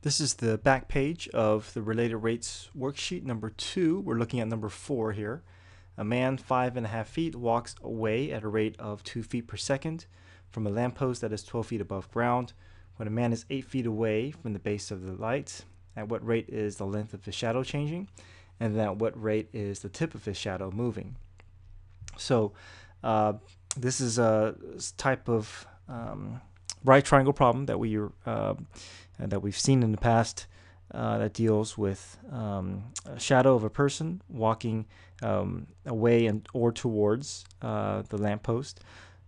This is the back page of the Related Rates Worksheet number 2. We're looking at number 4 here. A man 5.5 feet walks away at a rate of 2 feet per second from a lamppost that is 12 feet above ground. When a man is 8 feet away from the base of the light, at what rate is the length of his shadow changing? And then at what rate is the tip of his shadow moving? So this is a type of right triangle problem that we've seen in the past that deals with a shadow of a person walking away or towards the lamppost.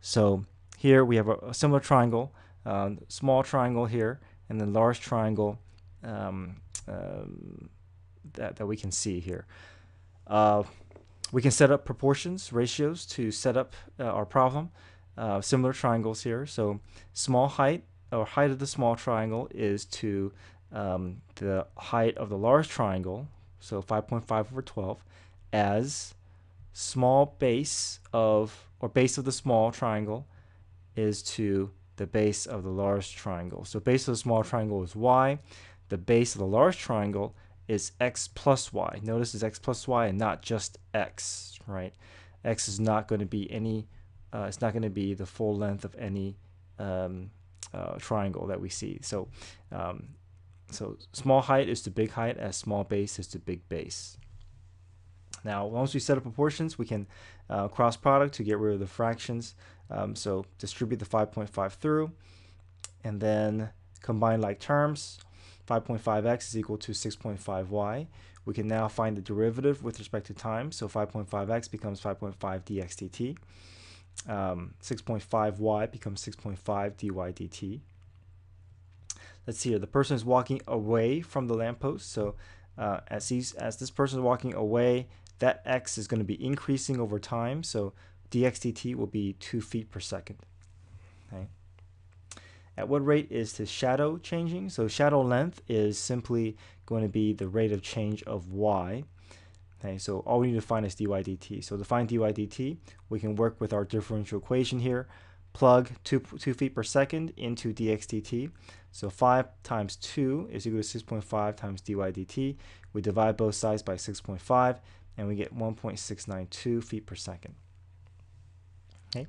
So here we have a similar triangle, small triangle here, and then large triangle that we can see here. We can set up proportions, ratios to set up our problem. Similar triangles here. So small height, or height of the small triangle, is to the height of the large triangle, so 5.5 over 12, as small base of, or base of the small triangle is to the base of the large triangle. So base of the small triangle is y. The base of the large triangle is x plus y. Notice it's x plus y and not just x, right? X is not going to be any, it's not going to be the full length of any triangle that we see. So, so small height is to big height as small base is to big base. Now, once we set up proportions, we can cross product to get rid of the fractions. So distribute the 5.5 through, and then combine like terms. 5.5x is equal to 6.5y. We can now find the derivative with respect to time. So 5.5x becomes 5.5 dx dt. 6.5y becomes 6.5 dy dt. Let's see here. The person is walking away from the lamppost. So as this person is walking away, that x is going to be increasing over time. So dx dt will be 2 feet per second. Okay. At what rate is the shadow changing? So shadow length is simply going to be the rate of change of y. Okay, so all we need to find is dy dt. So to find dy dt, we can work with our differential equation here. Plug 2 feet per second into dx dt. So 5 times 2 is equal to 6.5 times dy dt. We divide both sides by 6.5, and we get 1.692 feet per second. Okay.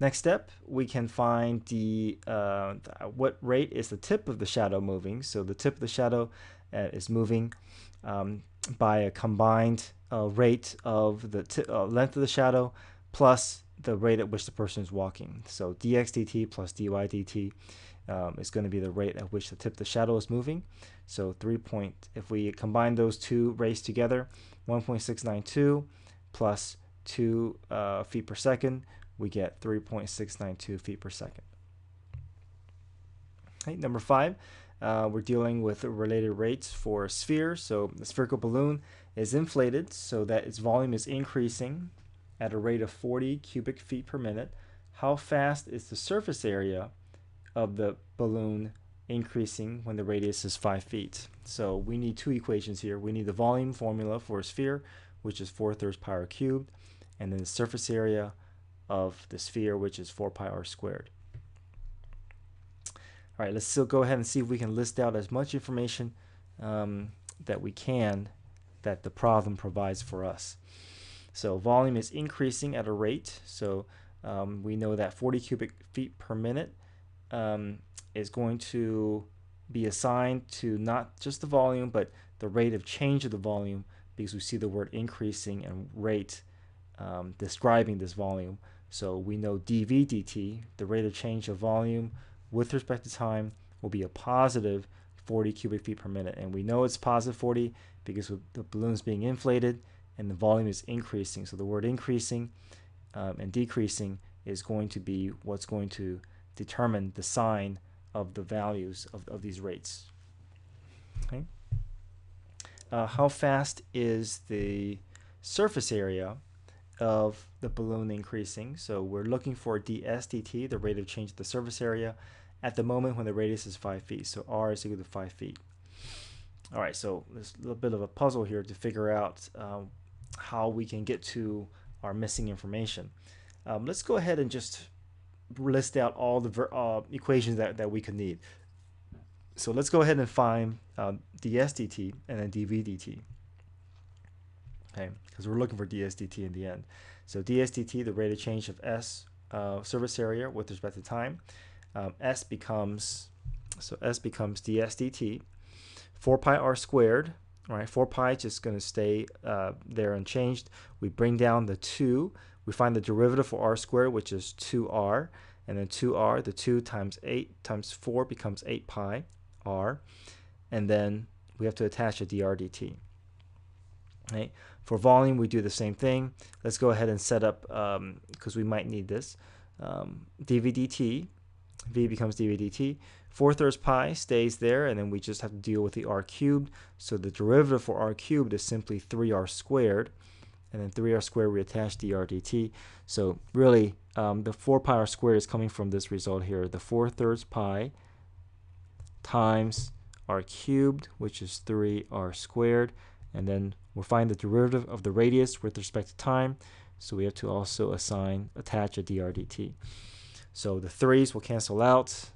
Next step, we can find what rate is the tip of the shadow moving. So the tip of the shadow is moving by a combined rate of the length of the shadow plus the rate at which the person is walking. So dx dt plus dy dt is going to be the rate at which the tip of the shadow is moving. So if we combine those two rates together, 1.692 plus 2 feet per second, we get 3.692 feet per second. Okay, number 5, we're dealing with related rates for a sphere. So the spherical balloon is inflated so that its volume is increasing at a rate of 40 cubic feet per minute. How fast is the surface area of the balloon increasing when the radius is 5 feet? So we need two equations here. We need the volume formula for a sphere, which is 4/3 pi r cubed, and then the surface area of the sphere, which is 4 pi r squared. All right, let's still go ahead and see if we can list out as much information that we can that the problem provides for us. So volume is increasing at a rate. So we know that 40 cubic feet per minute is going to be assigned to not just the volume, but the rate of change of the volume, because we see the word increasing and rate describing this volume. So we know dv dt, the rate of change of volume with respect to time, will be a positive 40 cubic feet per minute. And we know it's positive 40 because the balloon is being inflated and the volume is increasing. So the word increasing and decreasing is going to be what's going to determine the sign of the values of these rates. Okay. How fast is the surface area of the balloon increasing? So we're looking for ds dt, the rate of change of the surface area, at the moment when the radius is 5 feet. So r is equal to 5 feet. All right, so there's a little bit of a puzzle here to figure out how we can get to our missing information. Let's go ahead and just list out all the equations that we could need. So let's go ahead and find ds dt and then dv dt. Okay, because we're looking for ds dt in the end. So ds dt, the rate of change of s surface area with respect to time. S becomes ds dt, 4 pi r squared. All right, 4 pi is just going to stay there unchanged. We bring down the 2. We find the derivative for r squared, which is 2r. And then 2r, the 2 times 8 times 4 becomes 8 pi r. And then we have to attach a dr dt. Right. For volume, we do the same thing. Let's go ahead and set up, because we might need this, dv dt. V becomes dv dt. 4/3 pi stays there, and then we just have to deal with the r cubed. So the derivative for r cubed is simply 3r squared. And then 3r squared, we attach dr dt. So really, the 4 pi r squared is coming from this result here. The 4/3 pi times r cubed, which is 3r squared. And then we'll find the derivative of the radius with respect to time. So we have to also attach a dr dt. So the 3's will cancel out.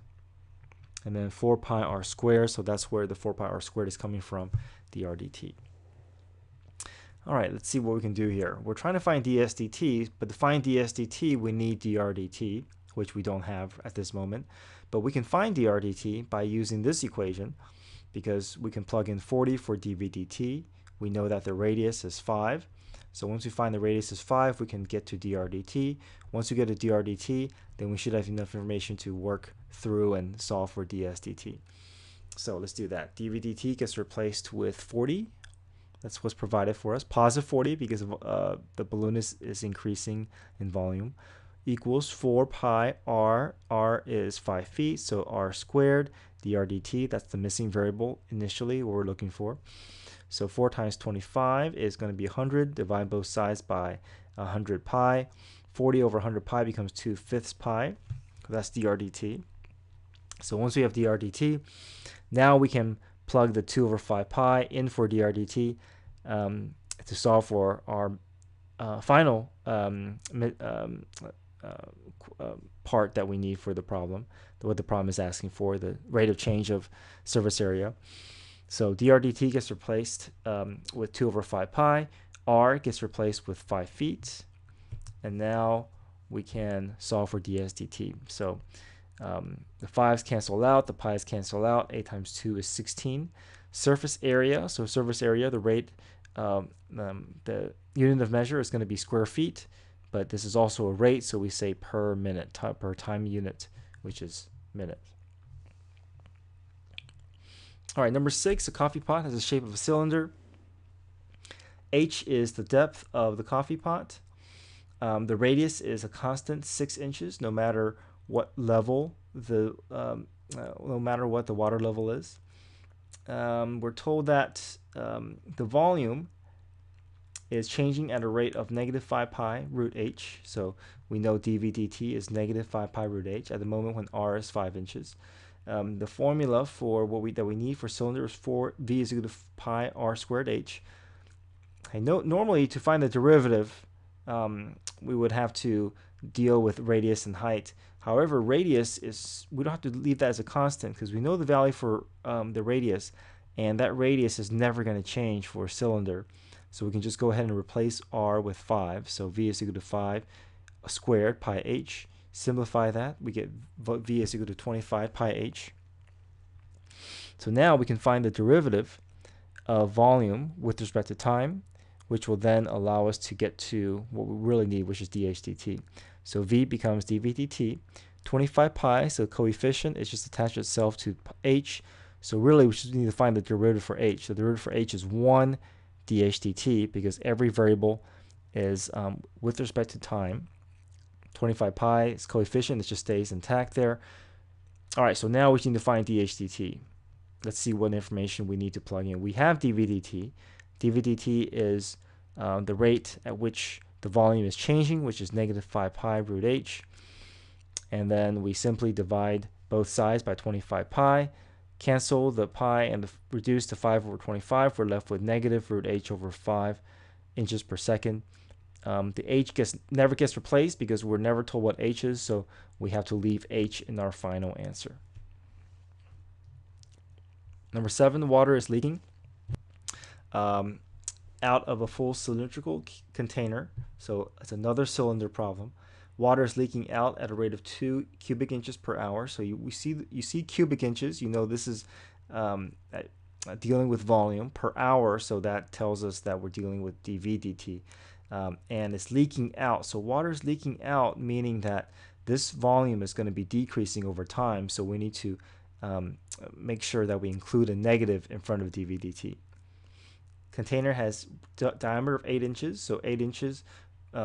And then 4 pi r squared. So that's where the 4 pi r squared is coming from, dr dt. All right, let's see what we can do here. We're trying to find ds dt, but to find ds dt, we need dr dt, which we don't have at this moment. But we can find dr dt by using this equation, because we can plug in 40 for dv dt. We know that the radius is 5. So once we find the radius is 5, we can get to dr dt. Once we get to dr dt, then we should have enough information to work through and solve for ds dt. So let's do that. dv dt gets replaced with 40. That's what's provided for us. Positive 40 because the balloon is increasing in volume. Equals 4 pi r. R is 5 feet, so r squared. dr dt, that's the missing variable initially, what we're looking for. So 4 times 25 is going to be 100. Divide both sides by 100 pi. 40 over 100 pi becomes 2/5 pi. That's dr dt. So once we have dr dt, now we can plug the 2 over 5 pi in for dr dt to solve for our final part that we need for the problem, what the problem is asking for, the rate of change of surface area. So dr dt gets replaced with 2 over 5 pi. R gets replaced with 5 feet. And now we can solve for ds dt. So the 5's cancel out, the pi's cancel out. 8 times 2 is 16. Surface area, so surface area, the rate, the unit of measure is going to be square feet, but this is also a rate, so we say per minute, per time unit, which is minutes. All right, number 6, a coffee pot has the shape of a cylinder. H is the depth of the coffee pot. The radius is a constant 6 inches, no matter what level no matter what the water level is. We're told that the volume is changing at a rate of -5 pi root h. So we know dv dt is -5 pi root h at the moment when r is 5 inches. The formula for that we need for cylinder is v is equal to pi r squared h. Okay, normally to find the derivative, we would have to deal with radius and height. However, radius we don't have to leave that as a constant because we know the value for the radius, and that radius is never going to change for a cylinder. So we can just go ahead and replace r with 5. So v is equal to 5 squared pi h. Simplify that, we get v is equal to 25 pi h. So now we can find the derivative of volume with respect to time, which will then allow us to get to what we really need, which is dh dt. So v becomes dv dt. 25 pi, so the coefficient, is just attached itself to h. So really we just need to find the derivative for h. The derivative for h is 1 dh dt because every variable is with respect to time. 25 pi, its coefficient, it just stays intact there. All right, so now we need to find dh dt. Let's see what information we need to plug in. We have dv dt. dv dt is the rate at which the volume is changing, which is -5 pi root h. And then we simply divide both sides by 25 pi, cancel the pi and reduce to 5 over 25. We're left with negative root h over 5 inches per second. The h never gets replaced because we're never told what h is, so we have to leave h in our final answer. Number 7, water is leaking out of a full cylindrical container. So it's another cylinder problem. Water is leaking out at a rate of 2 cubic inches per hour. So you see cubic inches. You know this is dealing with volume per hour. So that tells us that we're dealing with dV dt. And it's leaking out. So water is leaking out, meaning that this volume is going to be decreasing over time. So we need to make sure that we include a negative in front of dV dt. Container has diameter of 8 inches. So 8 inches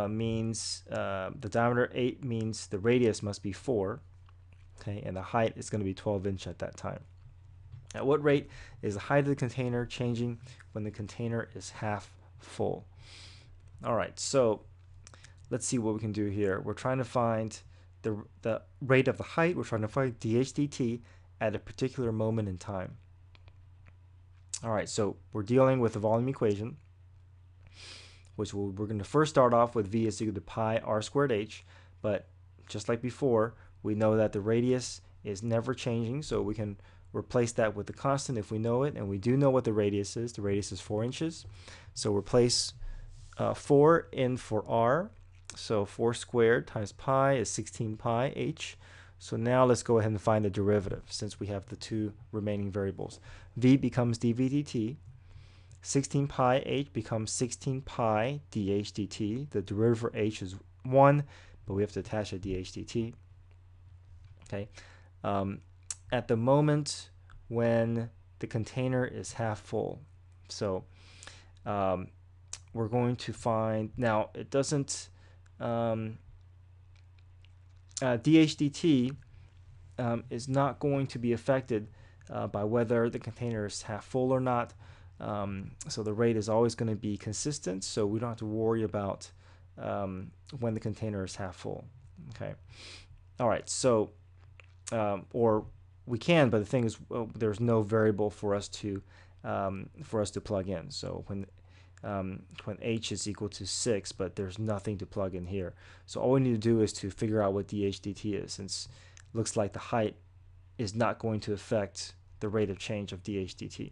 means the diameter 8 means the radius must be 4. Okay, and the height is going to be 12 inch at that time. At what rate is the height of the container changing when the container is half full? All right, so let's see what we can do here. We're trying to find the rate of the height. We're trying to find dH dt at a particular moment in time. All right, so we're dealing with the volume equation, which we're going to first start off with V is equal to pi r squared h, but just like before, we know that the radius is never changing, so we can replace that with the constant if we know it, and we do know what the radius is. The radius is 4 inches, so replace 4 in for r, so 4 squared times pi is 16 pi h. So now let's go ahead and find the derivative since we have the two remaining variables. V becomes dV dt. 16 pi h becomes 16 pi dH dt. The derivative for h is 1, but we have to attach a dH dt. Okay. At the moment when the container is half full. So we're going to find, now it doesn't, dH dt is not going to be affected by whether the container is half full or not. So the rate is always going to be consistent, so we don't have to worry about when the container is half full. Okay. All right. So, or we can, but the thing is, there's no variable for us to plug in. So when h is equal to 6, but there's nothing to plug in here. So all we need to do is to figure out what dH dt is, since it looks like the height is not going to affect the rate of change of dH dt.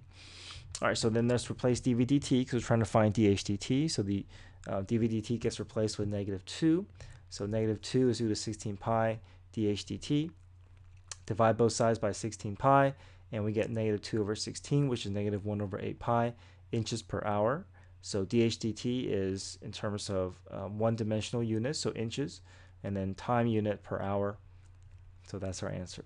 All right, so then let's replace dV dt because we're trying to find dH dt. So the dV dt gets replaced with -2. So -2 is equal to 16 pi dH dt. Divide both sides by 16 pi, and we get -2 over 16, which is -1 over 8 pi inches per hour. So dH dt is in terms of one-dimensional units, so inches, and then time unit per hour. So that's our answer.